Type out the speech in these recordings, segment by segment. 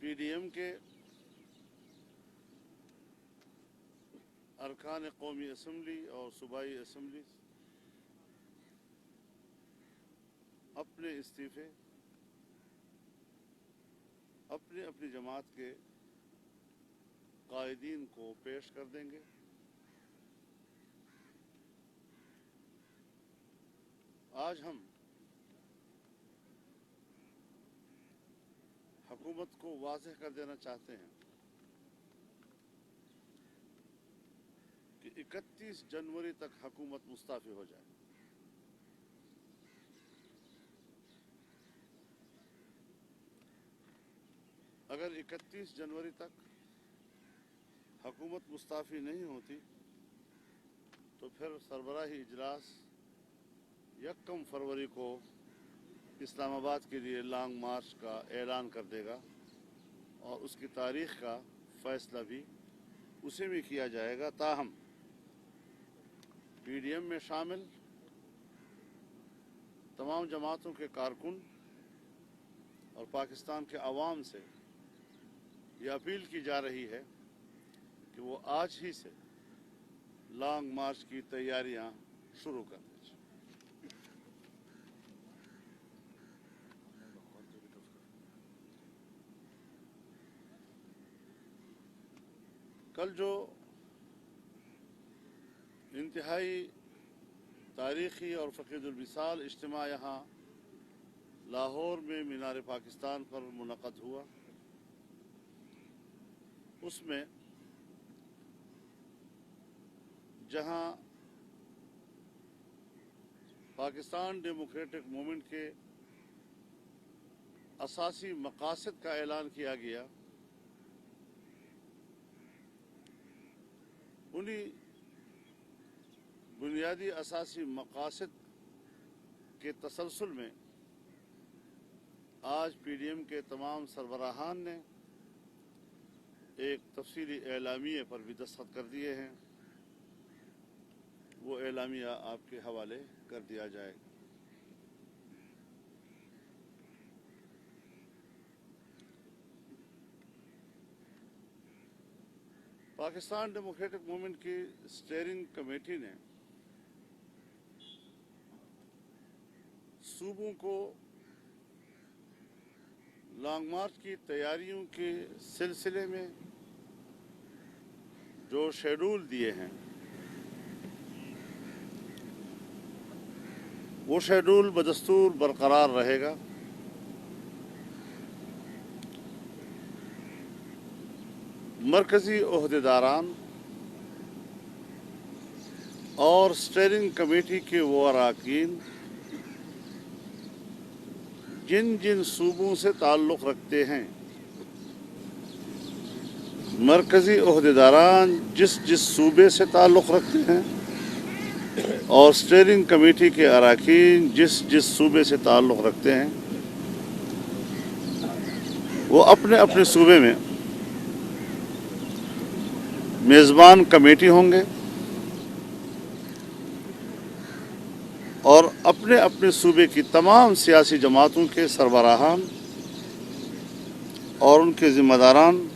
PDM کے ارکان قومی اسمبلی اور صوبائی اسمبلی اپنے استعفے اپنی اپنی جماعت کے قائدین کو پیش کر دیں گے۔ آج ہم حکومت کو واضح کر دینا چاہتے ہیں کہ 31 جنوری تک حکومت مستعفی ہو جائے۔ اگر 31 جنوری تک حکومت مستعفی نہیں ہوتی تو پھر سربراہی اجلاس 1 فروری کو اسلام آباد کے لیے لانگ مارچ کا اعلان کر دے گا اور اس کی تاریخ کا فیصلہ بھی اسے میں کیا جائے گا۔ تاہم PDM میں شامل تمام جماعتوں کے کارکن اور پاکستان کے عوام سے یہ اپیل کی جا رہی ہے کہ وہ آج ہی سے لانگ مارچ کی تیاریاں شروع کر دیں۔ کل جو انتہائی تاریخی اور فقید المثال اجتماع یہاں لاہور میں مینار پاکستان پر منعقد ہوا، اس میں جہاں پاکستان ڈیموکریٹک موومنٹ کے اساسی مقاصد کا اعلان کیا گیا، انہی بنیادی اساسی مقاصد کے تسلسل میں آج PDM کے تمام سربراہان نے ایک تفصیلی اعلامیے پر بھی دستخط کر دیے ہیں۔ وہ اعلامیہ آپ کے حوالے کر دیا جائے گا۔ پاکستان ڈیموکریٹک موومنٹ کی اسٹیئرنگ کمیٹی نے صوبوں کو لانگ مارچ کی تیاریوں کے سلسلے میں جو شیڈول دیے ہیں وہ شیڈول بدستور برقرار رہے گا۔ مرکزی عہدیداران اور اسٹیئرنگ کمیٹی کے وہ اراکین جن جن صوبوں سے تعلق رکھتے ہیں، مرکزی عہدیداران جس جس صوبے سے تعلق رکھتے ہیں اور اسٹیئرنگ کمیٹی کے اراکین جس جس صوبے سے تعلق رکھتے ہیں، وہ اپنے اپنے صوبے میں میزبان کمیٹی ہوں گے اور اپنے اپنے صوبے کی تمام سیاسی جماعتوں کے سربراہان اور ان کے ذمہ داران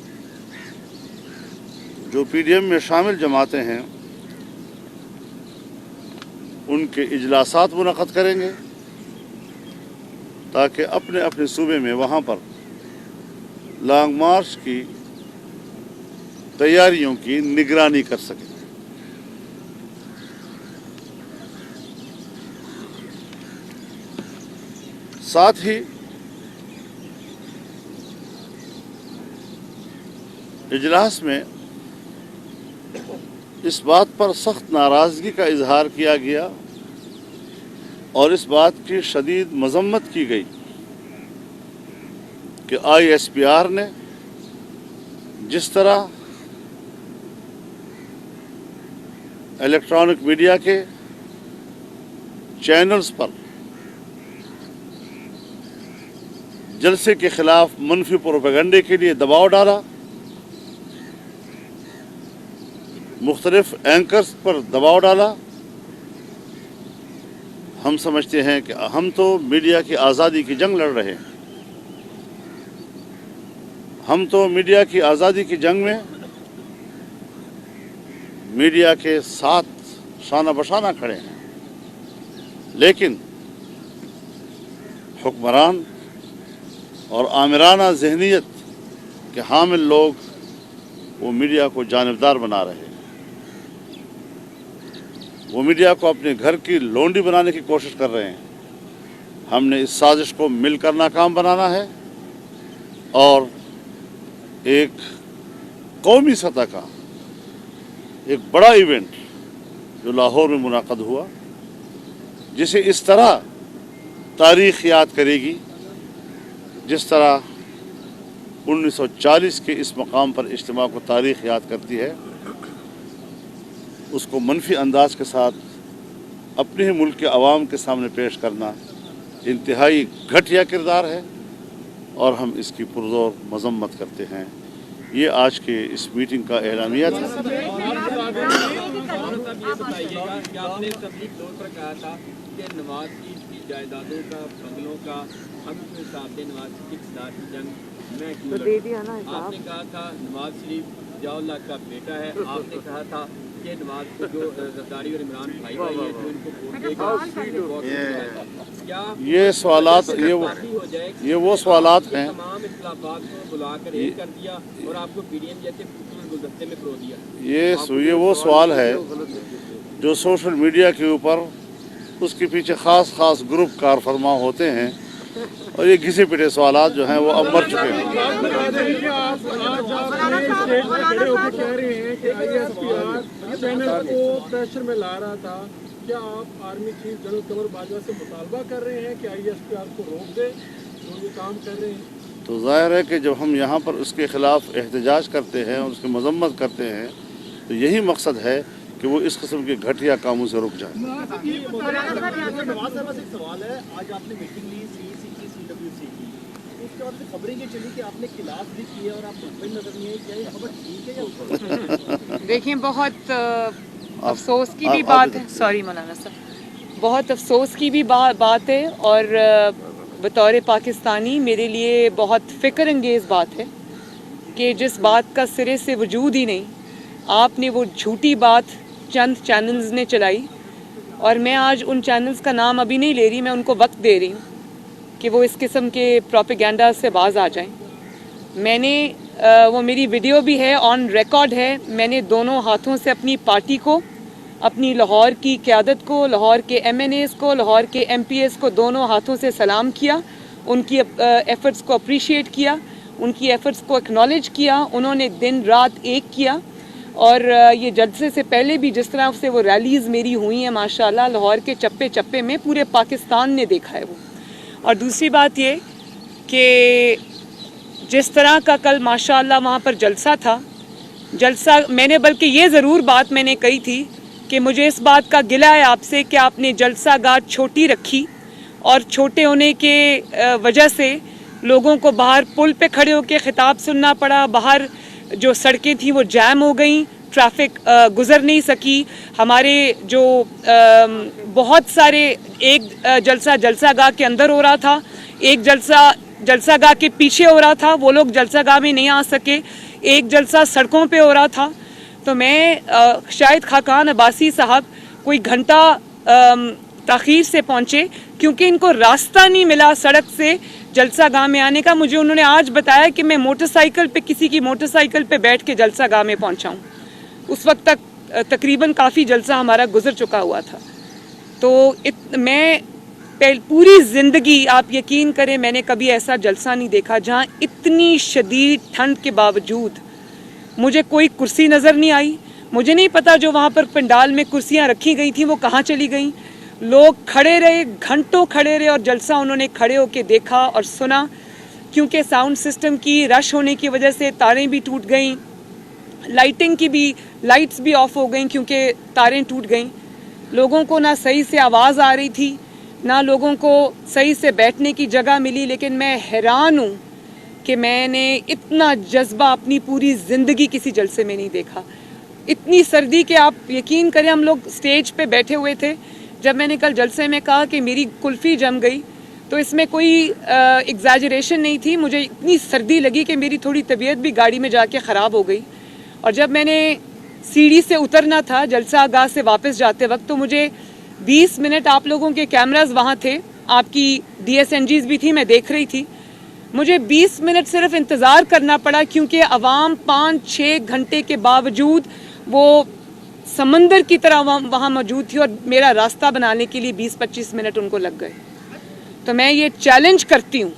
جو PDM میں شامل جماعتیں ہیں ان کے اجلاسات منعقد کریں گے تاکہ اپنے اپنے صوبے میں وہاں پر لانگ مارچ کی تیاریوں کی نگرانی کر سکیں۔ ساتھ ہی اجلاس میں اس بات پر سخت ناراضگی کا اظہار کیا گیا اور اس بات کی شدید مذمت کی گئی کہ ISPR نے جس طرح الیکٹرانک میڈیا کے چینلز پر جلسے کے خلاف منفی پروپیگنڈے کے لیے دباؤ ڈالا، مختلف اینکرز پر دباؤ ڈالا، ہم سمجھتے ہیں کہ ہم تو میڈیا کی آزادی کی جنگ لڑ رہے ہیں۔ हम तो मीडिया की आज़ादी की जंग में मीडिया के साथ शाना बशाना खड़े हैं, लेकिन हुक्मरान और आमिराना जहनीत के हामिल लोग वो मीडिया को जानिबदार बना रहे हैं। वो मीडिया को अपने घर की लोंडी बनाने की कोशिश कर रहे हैं। हमने इस साजिश को मिलकर नाकाम बनाना है और एक कौमी सतह का एक बड़ा इवेंट जो लाहौर में मुनाक़द हुआ, जिसे इस तरह तारीख़ याद करेगी जिस तरह 1940 के इस मकाम पर इज्तिमा को तारीख़ याद करती है, उसको मनफी अंदाज के साथ अपने ही मुल्क के अवाम के सामने पेश करना इंतहाई घटिया किरदार है और हम इसकी पुरज़ोर मज़म्मत करते हैं। ये आज के इस मीटिंग का एलानिया था। नवाज की जायदादों का, बंगलों का हम क्यों साथ दें, नवाज की इक़्तिदार की जंग मैं क्यों लड़ूं? आपने कहा था नवाज शरीफ जियाउल्लाह का बेटा है, आपने कहा था कि नवाज को जो जरदारी और इमरान भाई भाई है जो इनको वोट देगा, क्या ये सवालात ये वो सवालात हैं। तमाम इख्तिलाफात को बुलाकर एक कर दिया और आपको पीडीएम जैसे गुलदस्ते में परो दिया। ये वो सवाल है जो सोशल मीडिया के ऊपर उसके पीछे ख़ास ग्रुप कार फरमा होते हैं और ये घिसे पिटे सवालात जो हैं वो अब मर चुके हैं। प्रेशर में ला रहा था, क्या आप आर्मी चीफ जनरल कमर बाजवा से मुतालबा कर रहे हैं कि ISPR को रोक दे जो ये काम कर रहे हैं? तो ज़ाहिर है कि जब हम यहाँ पर उसके ख़िलाफ़ एहतजाज करते हैं और उसकी मजम्मत करते हैं तो यही मकसद है कि वो इस किस्म के घटिया कामों से रुक जाए। नवाज साहब से एक सवाल है, आज आपने मीटिंग ली CEC की, CWC की, उसके बाद खबरें ये चली कि आपने खिलाफ भी किए और आप मुतमईन नजर नहीं है, क्या ये खबर ठीक है या? देखिए, बहुत अफसोस की भी बात है, सॉरी मौलाना साहब, बहुत अफसोस की भी बात है और बतौर पाकिस्तानी मेरे लिए बहुत फ़िक्र अंगेज़ बात है कि जिस बात का सिरे से वजूद ही नहीं, आपने वो झूठी बात चंद चैनल्स ने चलाई और मैं आज उन चैनल्स का नाम अभी नहीं ले रही, मैं उनको वक्त दे रही हूँ कि वो इस किस्म के प्रोपेगेंडा से बाज आ जाएं। मैंने वो मेरी वीडियो भी है, ऑन रिकॉर्ड है, मैंने दोनों हाथों से अपनी पार्टी को, अपनी लाहौर की क़यादत को, लाहौर के MNAs को, लाहौर के MPs को दोनों हाथों से सलाम किया, उनकी एफ़र्ट्स को अप्रिशिएट किया, उनकी एफ़र्ट्स को एक्नॉलेज किया। उन्होंने दिन रात एक किया और ये जलसे से पहले भी जिस तरह से वो रैलीज़ मेरी हुई हैं माशाल्लाह, लाहौर के चप्पे चप्पे में पूरे पाकिस्तान ने देखा है वो। और दूसरी बात ये कि जिस तरह का कल माशाल्लाह वहाँ पर जलसा था, जलसा मैंने बल्कि ये ज़रूर बात मैंने कही थी कि मुझे इस बात का गिला है आपसे कि आपने जलसा गाह छोटी रखी और छोटे होने के वजह से लोगों को बाहर पुल पे खड़े होकर खिताब सुनना पड़ा, बाहर जो सड़कें थी वो जैम हो गई, ट्रैफिक गुजर नहीं सकी। हमारे जो बहुत सारे एक जलसा गाह के अंदर हो रहा था, एक जलसा गाह के पीछे हो रहा था, वो लोग जलसा गाह में नहीं आ सके, एक जलसा सड़कों पे हो रहा था। तो मैं शायद खाकान अब्बासी साहब कोई घंटा ताख़ीर से पहुँचे क्योंकि इनको रास्ता नहीं मिला सड़क से जलसा गाह में आने का। मुझे उन्होंने आज बताया कि मैं मोटरसाइकिल पे, किसी की मोटरसाइकिल पे बैठ के जलसा गाह में पहुंचा हूं। उस वक्त तक तकरीबन काफ़ी जलसा हमारा गुजर चुका हुआ था। तो मैं पूरी ज़िंदगी, आप यकीन करें, मैंने कभी ऐसा जलसा नहीं देखा जहां इतनी शदीद ठंड के बावजूद मुझे कोई कुर्सी नज़र नहीं आई। मुझे नहीं पता जो वहाँ पर पंडाल में कुर्सियाँ रखी गई थी वो कहाँ चली गई। लोग खड़े रहे, घंटों खड़े रहे और जलसा उन्होंने खड़े होकर देखा और सुना। क्योंकि साउंड सिस्टम की रश होने की वजह से तारें भी टूट गईं, लाइटिंग की भी लाइट्स भी ऑफ हो गईं क्योंकि तारें टूट गईं। लोगों को ना सही से आवाज़ आ रही थी, ना लोगों को सही से बैठने की जगह मिली। लेकिन मैं हैरान हूँ कि मैंने इतना जज्बा अपनी पूरी ज़िंदगी किसी जलसे में नहीं देखा। इतनी सर्दी कि आप यकीन करें, हम लोग स्टेज पे बैठे हुए थे, जब मैंने कल जलसे में कहा कि मेरी कुल्फ़ी जम गई تو اس میں کوئی ایگزیجریشن نہیں تھی. مجھے اتنی سردی لگی کہ میری تھوڑی طبیعت بھی گاڑی میں جا کے خراب ہو گئی, اور جب میں نے سیڑھی سے اترنا تھا جلسہ آغاز سے واپس جاتے وقت, تو مجھے 20 منٹ, آپ لوگوں کے کیمراز وہاں تھے, آپ کی DSNGs بھی تھی, میں دیکھ رہی تھی, مجھے 20 منٹ صرف انتظار کرنا پڑا, کیونکہ عوام 5-6 گھنٹے کے باوجود وہ سمندر کی طرح وہاں موجود تھی, اور میرا راستہ بنانے کے لیے 20-25 منٹ ان کو لگ گئے. تو میں یہ چیلنج کرتی ہوں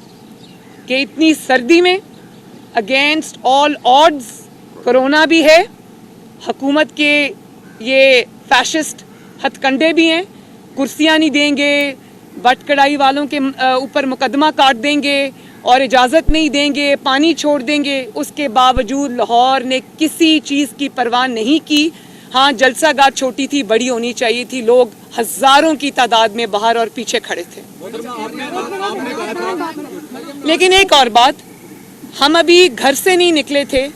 کہ اتنی سردی میں اگینسٹ آل آڈز, کرونا بھی ہے, حکومت کے یہ فیشسٹ ہتھ کنڈے بھی ہیں, کرسیاں نہیں دیں گے, بٹ کڑائی والوں کے اوپر مقدمہ کاٹ دیں گے اور اجازت نہیں دیں گے, پانی چھوڑ دیں گے, اس کے باوجود لاہور نے کسی چیز کی پرواہ نہیں کی. ہاں, جلسہ گاہ چھوٹی تھی, بڑی ہونی چاہیے تھی, لوگ ہزاروں کی تعداد میں باہر اور پیچھے کھڑے تھے. لیکن ایک اور بات, ہم ابھی گھر سے نہیں نکلے تھے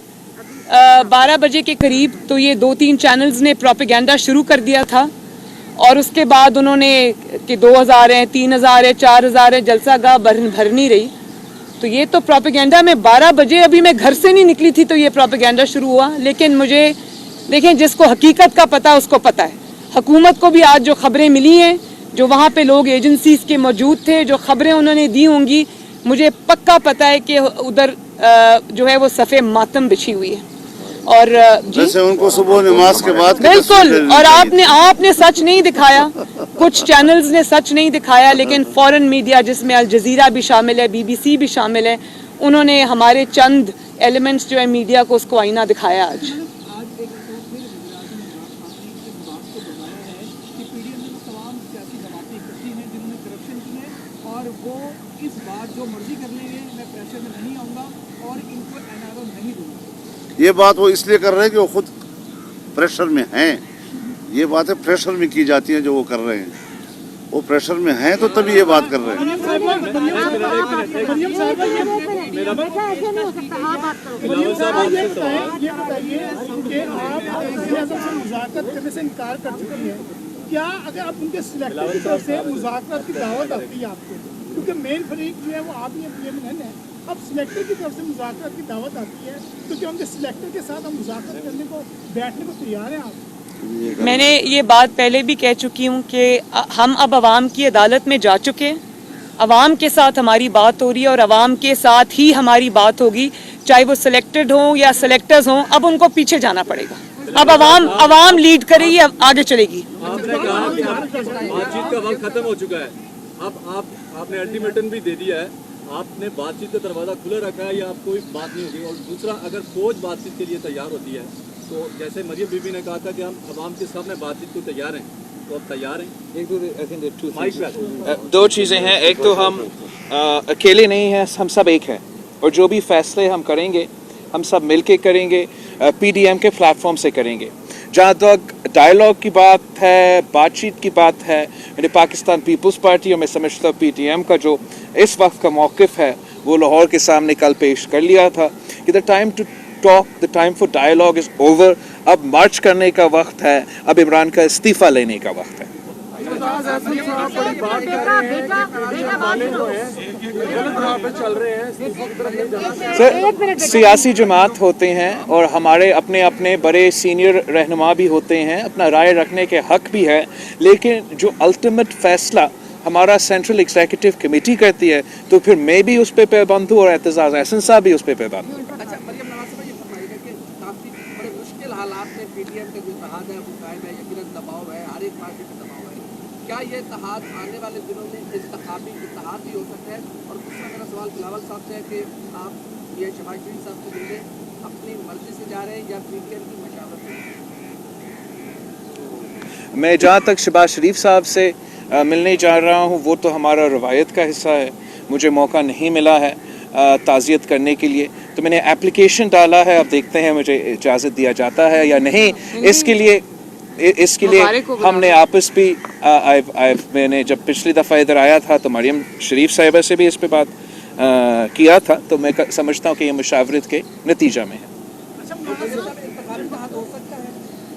12 بجے کے قریب, تو یہ 2-3 چینلز نے پروپیگنڈا شروع کر دیا تھا, اور اس کے بعد انہوں نے کہ 2000 ہیں, 3000 ہیں, 4000 ہیں, جلسہ گاہ بھر نہیں رہی. تو یہ تو پروپیگنڈا میں 12 بجے, ابھی میں گھر سے نہیں نکلی تھی تو یہ پروپیگنڈا شروع ہوا. لیکن مجھے دیکھیں, جس کو حقیقت کا پتہ اس کو پتہ ہے. حکومت کو بھی آج جو خبریں ملی ہیں, جو وہاں پہ لوگ ایجنسیز کے موجود تھے, جو خبریں انہوں نے دی ہوں گی, مجھے پکا پتہ ہے کہ ادھر جو ہے وہ صفِ ماتم بچھی ہوئی ہے. اور جیسے ان کو صبح نماز کے بعد بالکل, اور آپ نے سچ نہیں دکھایا, کچھ چینلز نے سچ نہیں دکھایا, لیکن فورن میڈیا جس میں الجزیرہ بھی شامل ہے, BBC بھی شامل ہے, انہوں نے ہمارے چند ایلیمنٹس جو ہے میڈیا کو, اس کو آئینہ دکھایا. آج اور وہ اس بات جو مرضی کر لیں گے, میں پریشر میں نہیں آؤں گا اور ان کو NRO نہیں دوں گا. یہ بات وہ اس لیے کر رہے ہیں کہ وہ خود پریشر میں ہیں. یہ باتیں پریشر میں کی جاتی ہیں جو وہ کر رہے ہیں, وہ پریشر میں ہیں تو تبھی یہ بات کر رہے ہیں. مذاکرات کرنے سے انکار کر چکی ہے, کیا اگر آپ ان کے سلیکٹر کی طرف سے مذاکرات کی دعوت آتی ہے آپ کو, کیونکہ مین فریق جو ہے وہ آپ ہی PMN ہے, اب سلیکٹر کی طرف سے مذاکرات کی دعوت آتی ہے, تو کیا ان کے سلیکٹر کے ساتھ ہم مذاکرات کرنے کو, بیٹھنے کو تیار ہیں آپ؟ میں نے یہ بات پہلے بھی کہہ چکی ہوں کہ ہم اب عوام کی عدالت میں جا چکے ہیں, عوام کے ساتھ ہماری بات ہو رہی ہے, اور عوام کے ساتھ ہی ہماری بات ہوگی, چاہے وہ سلیکٹڈ ہوں یا سلیکٹرز ہوں. اب ان کو پیچھے جانا پڑے گا, اب عوام لیڈ کرے گی, اب آگے چلے گی. آپ نے کہا کہ بات چیت کا وقت ختم ہو چکا ہے, اب آپ نے الٹیمیٹم بھی دے دیا ہے, آپ نے بات چیت کا دروازہ کھلا رکھا ہے, یا آپ کوئی بات نہیں ہوگی. اور دوسرا, اگر فوج بات چیت کے لیے تیار ہوتی ہے, تو جیسے مریم بی بی نے کہا تھا کہ ہم عوام کے سامنے بات چیت کو تیار ہیں, تو اب تیار ہیں. دو چیزیں ہیں, ایک تو ہم اکیلے نہیں ہیں, ہم سب ایک ہیں, اور جو بھی فیصلے ہم کریں گے ہم سب مل کے کریں گے, PDM کے پلیٹ فارم سے کریں گے. جہاں تک ڈائلاگ کی بات ہے, بات چیت کی بات ہے, یعنی پاکستان پیپلز پارٹی اور میں سمجھتا ہوں PTM کا جو اس وقت کا موقف ہے وہ لاہور کے سامنے کل پیش کر لیا تھا کہ the time to talk, the time for dialogue is over. اب مارچ کرنے کا وقت ہے, اب عمران کا استعفیٰ لینے کا وقت ہے. سیاسی جماعت ہوتے ہیں اور ہمارے اپنے اپنے بڑے سینئر رہنما بھی ہوتے ہیں, اپنا رائے رکھنے کے حق بھی ہے, لیکن جو الٹیمیٹ فیصلہ ہمارا سینٹرل ایگزیکٹو کمیٹی کرتی ہے تو پھر میں بھی اس پہ پابند ہوں اور اعتزاز احسن صاحب بھی اس پہ پابند ہوں. اچھا, مریم نواز صاحب, یہ فرمائیے گا کہ کافی بڑے مشکل حالات میں PTM کا جو اتحاد ہے وہ قائم ہے, یقیناً دباؤ ہے, ہر ایک پارٹی پہ دباؤ ہے. کیا یہ اتحاد آنے والے دنوں میں انتخابی اتحاد بھی ہو سکتا ہے؟ اور دوسرا میرا سوال بلاول صاحب سے ہے کہ آپ یہ شہباز شریف صاحب سے ملنے اپنی مرضی سے جا رہے ہیں یا PTM کی مشاورت سے؟ میں جہاں تک شہباز شریف صاحب سے ملنے جا رہا ہوں وہ تو ہمارا روایت کا حصہ ہے, مجھے موقع نہیں ملا ہے تعزیت کرنے کے لیے, تو میں نے اپلیکیشن ڈالا ہے, اب دیکھتے ہیں مجھے اجازت دیا جاتا ہے یا نہیں. اس کے لیے ہم نے آپس بھی میں نے جب پچھلی دفعہ ادھر آیا تھا تو مریم شریف صاحبہ سے بھی اس پہ بات کیا تھا, تو میں سمجھتا ہوں کہ یہ مشاورت کے نتیجہ میں ہے.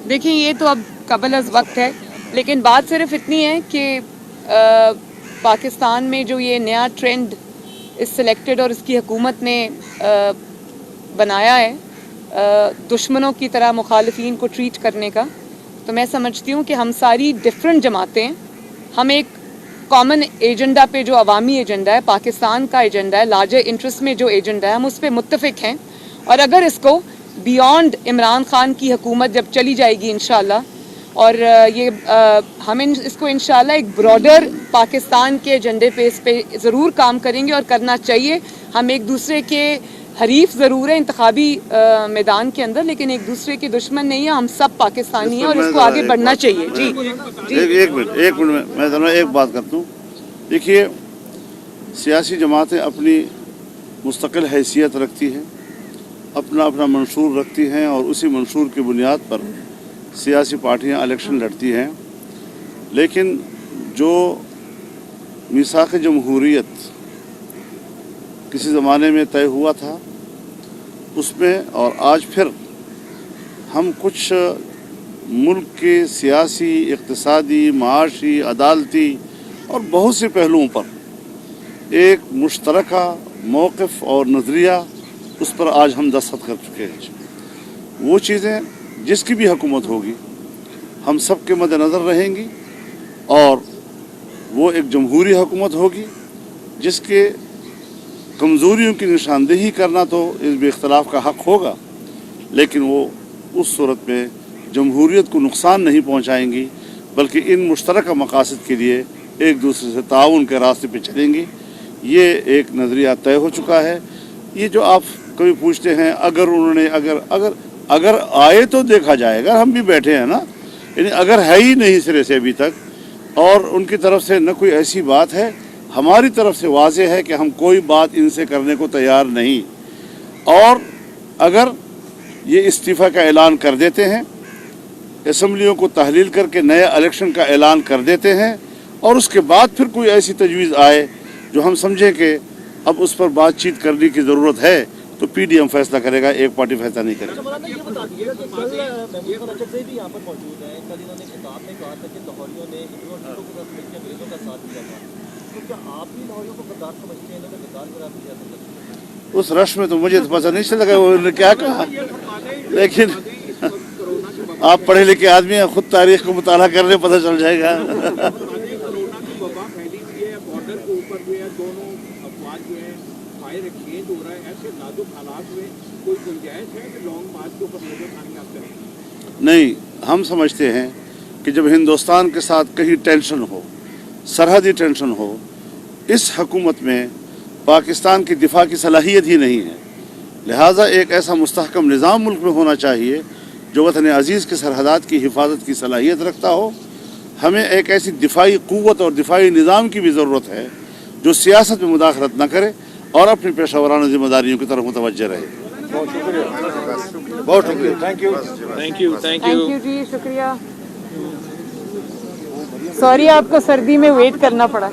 دیکھیں, یہ تو اب قبل از وقت ہے, لیکن بات صرف اتنی ہے کہ पाकिस्तान में जो ये नया ट्रेंड इस सिलेक्टेड और इसकी हुकूमत ने बनाया है दुश्मनों की तरह मुखालिफिन को ट्रीट करने का, तो मैं समझती हूँ कि हम सारी डिफरेंट जमातें हम एक कॉमन एजेंडा पे, जो अवामी एजेंडा है, पाकिस्तान का एजेंडा है, लार्जर इंटरेस्ट में जो एजेंडा है, हम उस पर मुत्तफिक हैं। और अगर इसको बियॉन्ड इमरान खान की हुकूमत जब चली जाएगी इंशाल्लाह, और ये हम इसको इंशाल्लाह एक ब्रॉडर पाकिस्तान के एजेंडे पे इस पे ज़रूर काम करेंगे और करना चाहिए। हम एक दूसरे के हरीफ ज़रूर है इंतखाबी मैदान के अंदर, लेकिन एक दूसरे के दुश्मन नहीं है। हम सब पाकिस्तानी हैं और इसको आगे बढ़ना चाहिए। जी एक मिनट मैं जरा एक बात करता हूँ। देखिए, सियासी जमातें अपनी मुस्तकिल हैसियत रखती हैं, अपना अपना मंशूर रखती हैं, और उसी मंशूर की बुनियाद पर सियासी पार्टियां इलेक्शन लड़ती हैं। लेकिन जो मीसाक़ जमहूरियत किसी ज़माने में तय हुआ था, उसमें और आज फिर हम कुछ मुल्क के सियासी, इक़्तिसादी, माशी, अदालती और बहुत से पहलुओं पर एक मुश्तरका मौक़िफ़ और नज़रिया, उस पर आज हम दस्तखत कर चुके हैं। वो चीज़ें जिसकी भी हुकूमत होगी हम सब के मद्देनज़र रहेंगी, और वो एक जमहूरी हुकूमत होगी जिसके कमज़ोरियों की निशानदेही करना तो इस बेख्तलाफ का हक़ होगा, लेकिन वो उस सूरत में जमहूरियत को नुकसान नहीं पहुँचाएंगी, बल्कि इन मुश्तरका मकासद के लिए एक दूसरे से ताउन के रास्ते पे चलेंगी। ये एक नज़रिया तय हो चुका है। ये जो आप कभी पूछते हैं अगर उन्होंने अगर आए तो देखा जाएगा, हम भी बैठे हैं ना, यानी अगर है ही नहीं सिरे से अभी तक, और उनकी तरफ से न कोई ऐसी बात है, हमारी तरफ से वाज़ेह है कि हम कोई बात इनसे करने को तैयार नहीं। और अगर ये इस्तीफ़ा का ऐलान कर देते हैं, असम्बलियों को तहलील करके नए इलेक्शन का ऐलान कर देते हैं, और उसके बाद फिर कोई ऐसी तजवीज़ आए जो हम समझें कि अब उस पर बातचीत करने की ज़रूरत है, तो PDM फैसला करेगा, एक पार्टी फैसला नहीं करेगी। मौलाना ये बता दीजिएगा कि कल महमूद खरचर से भी यहाँ पर मौजूद हैं, कल इन्होंने खिताब में कहा था कि लाहौरियों ने हिंदुओं के साथ मिलकर अंग्रेजों का साथ दिया था, तो क्या आप भी लाहौरियों को गद्दार समझते हैं, इन्होंने गद्दार करार दिया था? उस रश में तो मुझे तो पता नहीं चला उन्होंने क्या कहा, लेकिन आप पढ़े लिखे आदमी हैं, खुद तारीख को मुताला करने पता चल जाएगा। नहीं, हम समझते हैं कि जब हिंदुस्तान के साथ कहीं टेंशन हो, सरहदी टेंशन हो, इस हुकूमत में पाकिस्तान की दिफा की सलाहियत ही नहीं है। लिहाजा एक ऐसा मुस्तहकम निज़ाम मुल्क में होना चाहिए जो वतन अज़ीज़ के सरहदात की हिफाजत की सलाहियत रखता हो। हमें एक ऐसी दिफाई क़ुव्वत और दिफाई निज़ाम की भी ज़रूरत है जो सियासत में मुदाखलत न करे और अपनी पेशावराना जिम्मेदारियों की तरफ मुतवज्जह रहे। बहुत शुक्रिया। थैंक यू जी, शुक्रिया। सॉरी आपको सर्दी में वेट करना पड़ा।